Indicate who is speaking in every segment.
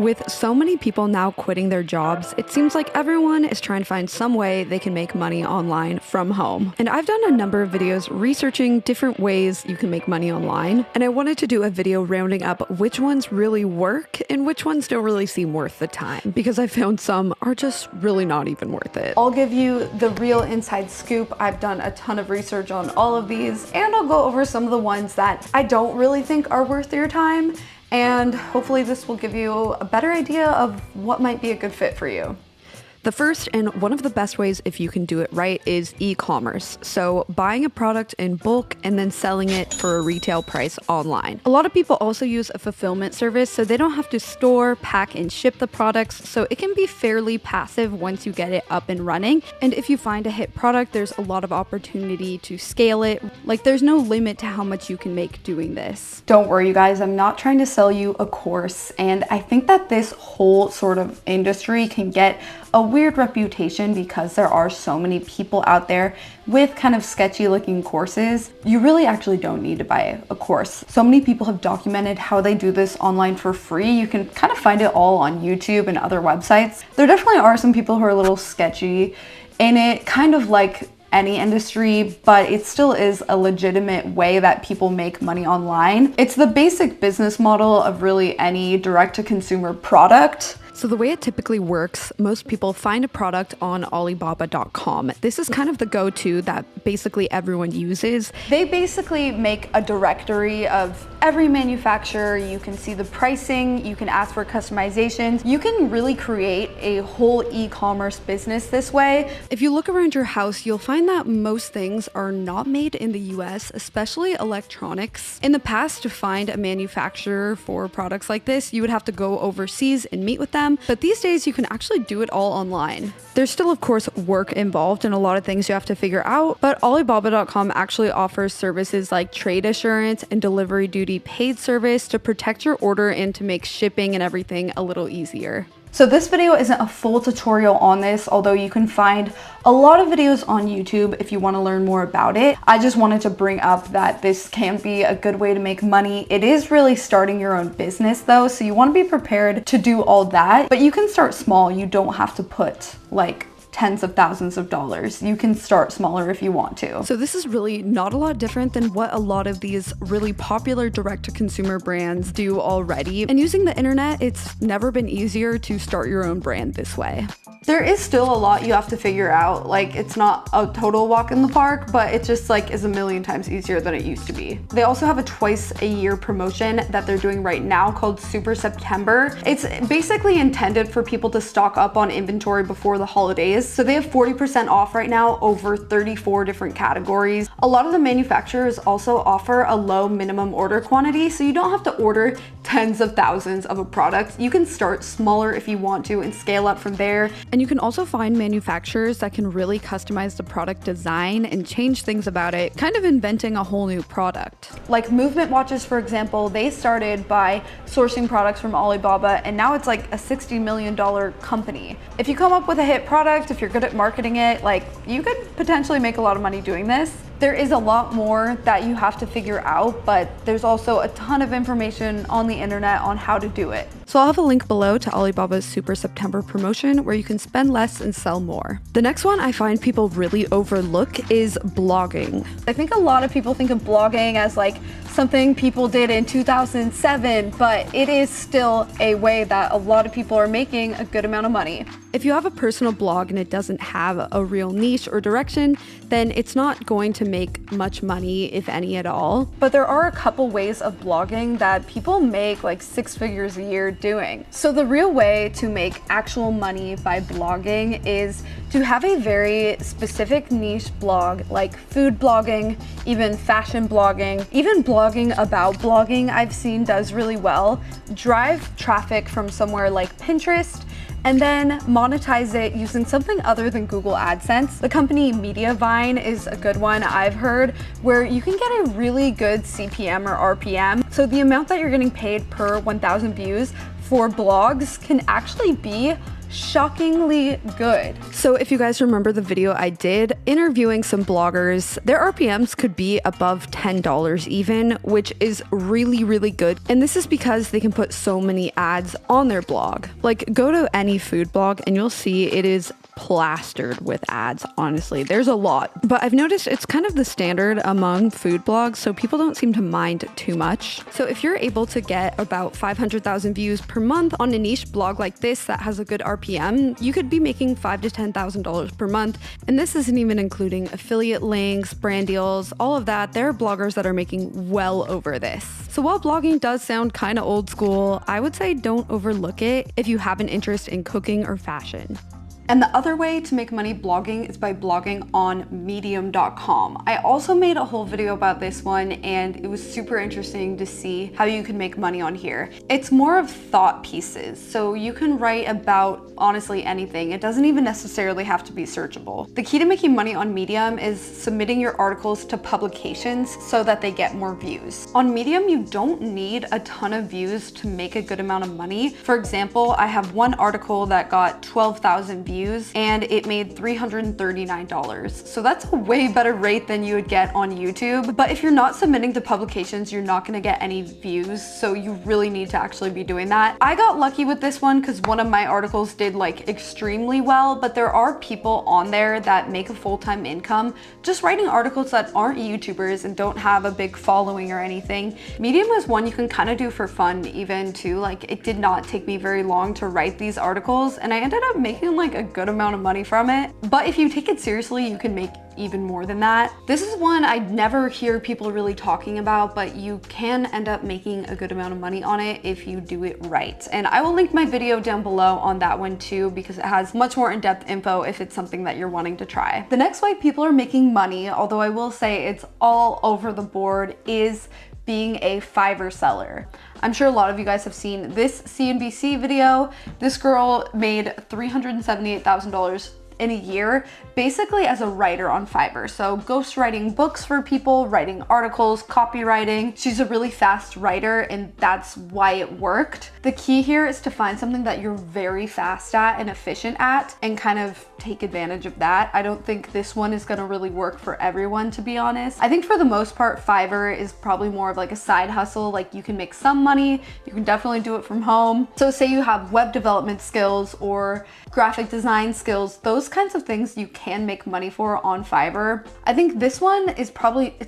Speaker 1: With so many people now quitting their jobs, it seems like everyone is trying to find some way they can make money online from home. And I've done a number of videos researching different ways you can make money online, and I wanted to do a video rounding up which ones really work and which ones don't really seem worth the time, because I found some are just really not even worth it. I'll give you the real inside scoop. I've done a ton of research on all of these, and I'll go over some of the ones that I don't really think are worth your time. And hopefully this will give you a better idea of what might be a good fit for you. The first and one of the best ways, if you can do it right, is e-commerce. So buying a product in bulk and then selling it for a retail price online. A lot of people also use a fulfillment service, so they don't have to store, pack, and ship the products. So it can be fairly passive once you get it up and running. And if you find a hit product, there's a lot of opportunity to scale it. Like, there's no limit to how much you can make doing this. Don't worry, you guys, I'm not trying to sell you a course. And I think that this whole sort of industry can get a weird reputation because there are so many people out there with kind of sketchy looking courses. You really actually don't need to buy a course. So many people have documented how they do this online for free. You can kind of find it all on YouTube and other websites. There definitely are some people who are a little sketchy in it, kind of like any industry, but it still is a legitimate way that people make money online. It's the basic business model of really any direct-to-consumer product. So the way it typically works, most people find a product on Alibaba.com. This is kind of the go-to that basically everyone uses. They basically make a directory of every manufacturer. You can see the pricing, you can ask for customizations. You can really create a whole e-commerce business this way. If you look around your house, you'll find that most things are not made in the US, especially electronics. In the past, to find a manufacturer for products like this, you would have to go overseas and meet with them. But these days you can actually do it all online. There's still, of course, work involved and a lot of things you have to figure out, but Alibaba.com actually offers services like trade assurance and delivery duty paid service to protect your order and to make shipping and everything a little easier. So this video isn't a full tutorial on this, although you can find a lot of videos on YouTube if you want to learn more about it. I just wanted to bring up that this can be a good way to make money. It is really starting your own business though, so you want to be prepared to do all that, but you can start small. You don't have to put like tens of thousands of dollars. You can start smaller if you want to. So this is really not a lot different than what a lot of these really popular direct-to-consumer brands do already. And using the internet, it's never been easier to start your own brand this way. There is still a lot you have to figure out. Like, it's not a total walk in the park, but it just like is a million times easier than it used to be. They also have a twice a year promotion that they're doing right now called Super September. It's basically intended for people to stock up on inventory before the holidays. So they have 40% off right now over 34 different categories. A lot of the manufacturers also offer a low minimum order quantity, so you don't have to order tens of thousands of a product. You can start smaller if you want to and scale up from there. And you can also find manufacturers that can really customize the product design and change things about it, kind of inventing a whole new product. Like Movement Watches, for example, they started by sourcing products from Alibaba, and now it's like a $60 million company. If you come up with a hit product, if you're good at marketing it, like, you could potentially make a lot of money doing this. There is a lot more that you have to figure out, but there's also a ton of information on the internet on how to do it. So I'll have a link below to Alibaba's Super September promotion where you can spend less and sell more. The next one I find people really overlook is blogging. I think a lot of people think of blogging as like something people did in 2007, but it is still a way that a lot of people are making a good amount of money. If you have a personal blog and it doesn't have a real niche or direction, then it's not going to make much money, if any at all. But there are a couple ways of blogging that people make like 6 figures a year doing. So the real way to make actual money by blogging is to have a very specific niche blog, like food blogging, even fashion blogging, even blogging about blogging I've seen does really well. Drive traffic from somewhere like Pinterest and then monetize it using something other than Google AdSense. The company Mediavine is a good one I've heard, where you can get a really good CPM or RPM. So the amount that you're getting paid per 1,000 views for blogs can actually be shockingly good. So if you guys remember the video I did interviewing some bloggers, their RPMs could be above $10 even, which is really, really good. And this is because they can put so many ads on their blog. Like, go to any food blog and you'll see it is plastered with ads. Honestly, there's a lot, but I've noticed it's kind of the standard among food blogs, so people don't seem to mind too much. So if you're able to get about 500,000 views per month on a niche blog like this that has a good RPM, you could be making $5,000 to $10,000 per month. And this isn't even including affiliate links, brand deals, all of that. There are bloggers that are making well over this. So while blogging does sound kind of old school, I would say don't overlook it if you have an interest in cooking or fashion. And the other way to make money blogging is by blogging on medium.com. I also made a whole video about this one, and it was super interesting to see how you can make money on here. It's more of thought pieces, so you can write about honestly anything. It doesn't even necessarily have to be searchable. The key to making money on Medium is submitting your articles to publications so that they get more views. On Medium, you don't need a ton of views to make a good amount of money. For example, I have one article that got 12,000 views and it made $339. So that's a way better rate than you would get on YouTube. But if you're not submitting to publications, you're not gonna get any views. So you really need to actually be doing that. I got lucky with this one because one of my articles did like extremely well, but there are people on there that make a full-time income just writing articles that aren't YouTubers and don't have a big following or anything. Medium is one you can kind of do for fun even too. Like, it did not take me very long to write these articles and I ended up making like a good amount of money from it. But if you take it seriously, you can make even more than that. This is one I never hear people really talking about, but you can end up making a good amount of money on it if you do it right. And I will link my video down below on that one too, because it has much more in-depth info if it's something that you're wanting to try. The next way people are making money, although I will say it's all over the board, is being a Fiverr seller. I'm sure a lot of you guys have seen this CNBC video. This girl made $378,000 in a year, basically as a writer on Fiverr. So ghostwriting books for people, writing articles, copywriting. She's a really fast writer and that's why it worked. The key here is to find something that you're very fast at and efficient at and kind of take advantage of that. I don't think this one is gonna really work for everyone, to be honest. I think for the most part, Fiverr is probably more of like a side hustle. Like, you can make some money, you can definitely do it from home. So say you have web development skills or graphic design skills, those kinds of things you can make money for on Fiverr. I think this one is probably,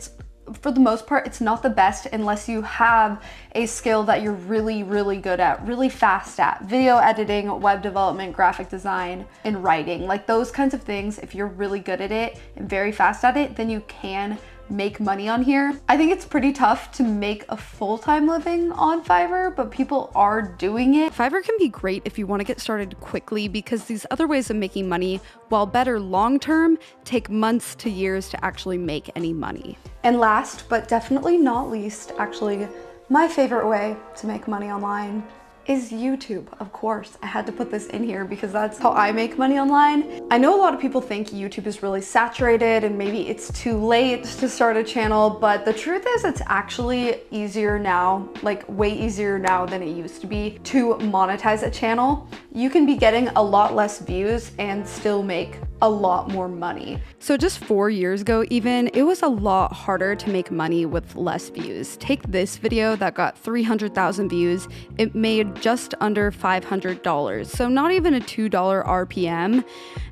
Speaker 1: for the most part, it's not the best unless you have a skill that you're really, really good at, really fast at. Video editing, web development, graphic design, and writing. Like, those kinds of things, if you're really good at it and very fast at it, then you can make money on here. I think it's pretty tough to make a full-time living on Fiverr, but people are doing it. Fiverr can be great if you want to get started quickly, because these other ways of making money, while better long-term, take months to years to actually make any money. And last, but definitely not least, actually, my favorite way to make money online is YouTube. Of course, I had to put this in here because that's how I make money online. I know a lot of people think YouTube is really saturated and maybe it's too late to start a channel, but the truth is it's actually easier now, like way easier now than it used to be to monetize a channel. You can be getting a lot less views and still make a lot more money. So just 4 years ago even, it was a lot harder to make money with less views. Take this video that got 300,000 views. It made just under $500, so not even a $2 RPM.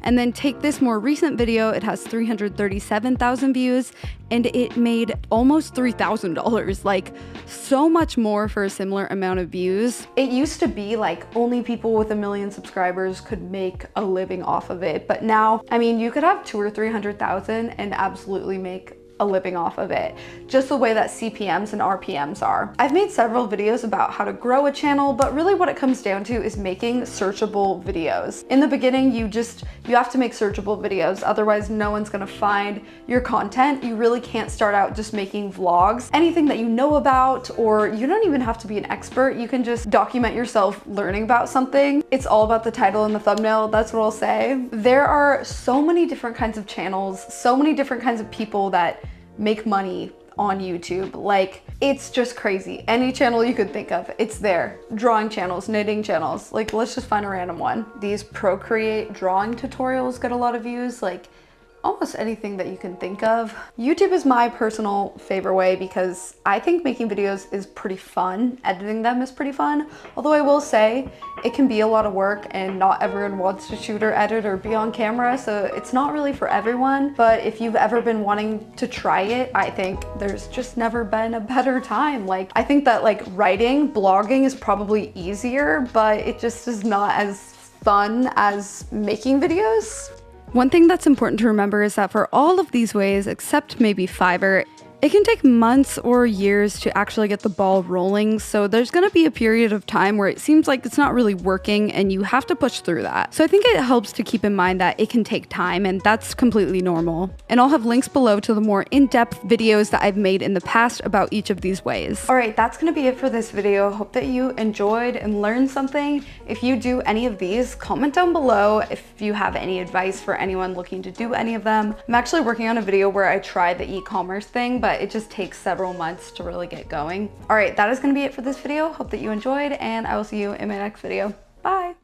Speaker 1: And then take this more recent video, it has 337,000 views, and it made almost $3,000, like so much more for a similar amount of views. It used to be like only people with 1 million subscribers could make a living off of it, but now, I mean, you could have 200,000 or 300,000 and absolutely make a living off of it, just the way that CPMs and RPMs are. I've made several videos about how to grow a channel, but really what it comes down to is making searchable videos. In the beginning, you have to make searchable videos, otherwise no one's gonna find your content. You really can't start out just making vlogs. Anything that you know about, or you don't even have to be an expert, you can just document yourself learning about something. It's all about the title and the thumbnail, that's what I'll say. There are so many different kinds of channels, so many different kinds of people that make money on YouTube. Like, it's just crazy. Any channel you could think of, it's there. Drawing channels, knitting channels. Like, let's just find a random one. These Procreate drawing tutorials get a lot of views. Like, almost anything that you can think of. YouTube is my personal favorite way because I think making videos is pretty fun. Editing them is pretty fun. Although I will say it can be a lot of work and not everyone wants to shoot or edit or be on camera. So it's not really for everyone. But if you've ever been wanting to try it, I think there's just never been a better time. Like, I think that like writing, blogging is probably easier, but it just is not as fun as making videos. One thing that's important to remember is that for all of these ways, except maybe Fiverr, it can take months or years to actually get the ball rolling, so there's gonna be a period of time where it seems like it's not really working and you have to push through that. So I think it helps to keep in mind that it can take time, and that's completely normal. And I'll have links below to the more in-depth videos that I've made in the past about each of these ways. All right, that's gonna be it for this video. Hope that you enjoyed and learned something. If you do any of these, comment down below if you have any advice for anyone looking to do any of them. I'm actually working on a video where I tried the e-commerce thing, but it just takes several months to really get going. All right, that is gonna be it for this video. Hope that you enjoyed, and I will see you in my next video. Bye.